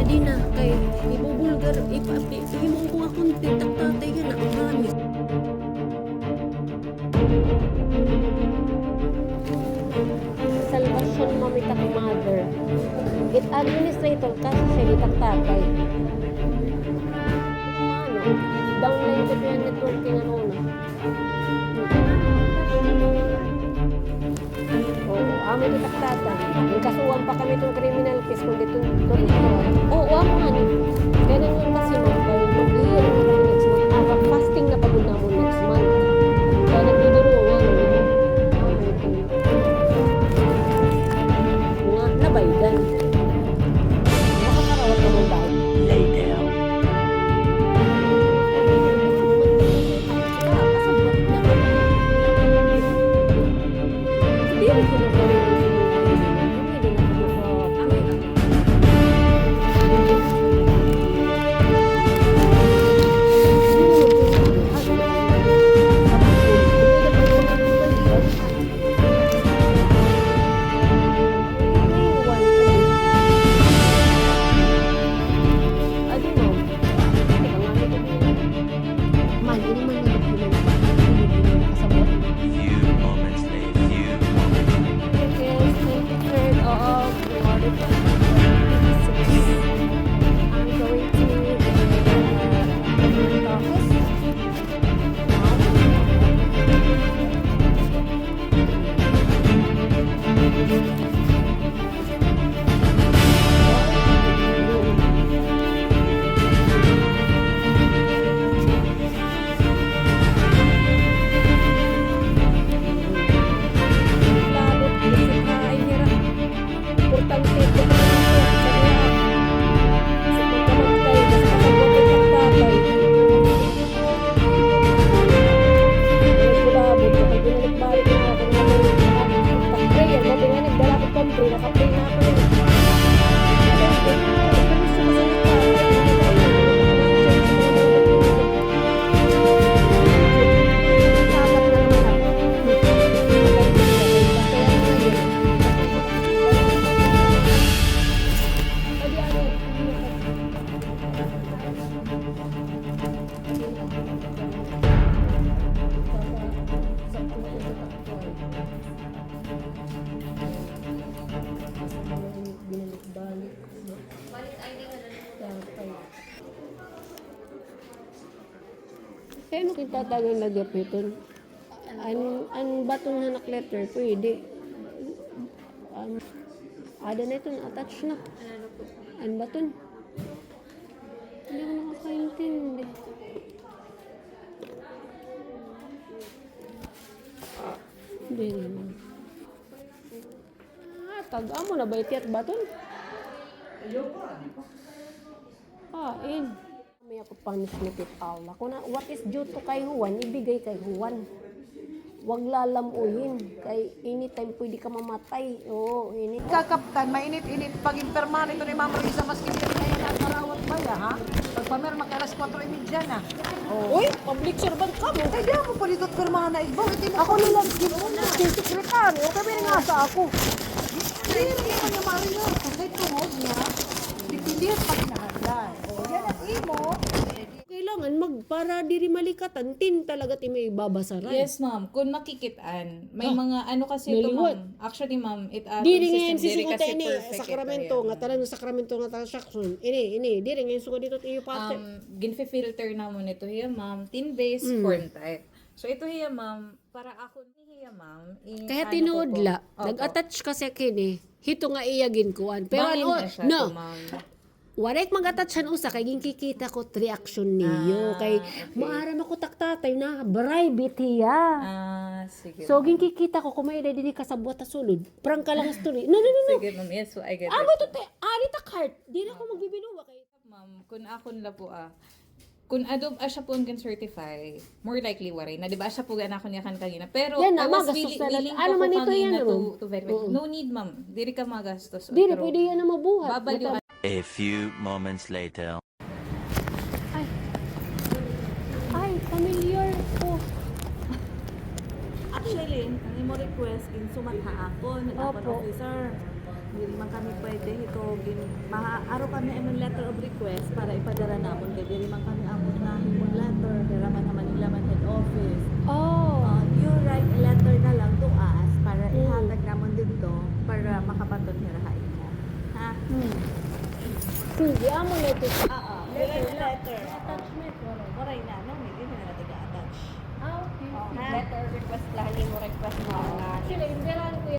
Adi na, kay ibubulgar, ipapihimong ko nga content ang tatay ka na, promise. Salvation mamita kay mother. It administrator kasi siya ditang tatay. Ano? Downline ko yung networking ano na. Oo, amin ditang tatay. Nagkasuhan pa kami itong criminal case kung dito ito. Oo, amo nga ni. Kaya nang kasi mag-iir next month. Fasting na pagod na mo next month. Kaya nagduduro nga nga nabaydan. Makakarawat na mo ba? Later. Hindi rin ko na gawin. Hindi na ako sa Few moments later. Kaya ano kita tagang lagapiton? An batong hanak letter, pwede. Ada na ito, attach na. An baton? Hindi ko nakakaintindi. Hindi naman. Taga mo na ba iti at baton? In. May ako punishment it Allah. Kung na, what is due to kay Juan, ibigay kay Juan. Huwag lalamuhin. Kay anytime pwede ka mamatay. Oo, ini. Kakaptan, mainit-init. Pag imperman ito ni Ma'am Risa, mas kinit kayo na karawat ba ya, ha? Pag pamer, magkalas 4:30 na. Uy, public servant ka mo. Ay, di ako po dito at permana. Ako nilang sekretaryo. Kami nga sa ako. Hindi naman niya marino. Kasi tuhod niya, dipilihan pa kinahalan. O, yan at imo. Kailangan para diri malikatan, tin talaga ti may babasaran. Yes, ma'am. Kung makikitaan, may mga ano kasi ito, Naliwat. ma'am. Actually, ma'am, Diri system, ngayon si diri suko kasi ini perfect sakramento ito, nga tanan sakramento nga transaction. Ini diri ngayon suko dito iyo pate. ginfi-filter na mo nito hiya, ma'am. Tin base, form type. So, ito hiya, ma'am. Para ako hiya, ma'am. Kaya ano tinuodla, ko po. nag-attach kasi kini. Hito nga iyagin kuan. Pero Bangin ano, na siya no. to, ma'am. Warek mag-attachan usa kay ginkikita ko reaction niyo kay okay. maaram ako taktatay na bribe tiya. Sige. So ginkikita ko kumay na dili ka sa buhat sulod. Prank ka lang ang story. No. Sige, ma'am. Yes, so I get Amo it. to te, ari ta card. Di na ako magbibinuwa kay Ma'am, kung ako nila po kung adob siya po ang certify, more likely waray na, di ba? Siya po gana ko niya kan kanina. Pero Yan na, I was magastos na willing ano po man ito kanina yan, ano? to verify. No need, ma'am. Diri ka magastos. Dili Pero pwede yan na mabuhat. babaliw A few moments later. Ay, familiar ko. Actually, ang imo request in sumat haakon ng Opo. officer. Dili man kami pwede hitogin. Aro kami ang letter of request para ipadara namon kay dili man kami amon na himong letter dara man naman nila man head office. Oh. You write a letter na lang to us para ihatag namon dito para makapaton hirahay mo. Ha? Sige, amo na ito. Letter. Attachment. Waray na. No, hindi na natin attach Ah, okay. Ha? Letter request lang, mo request mo nga Sila, hindi lang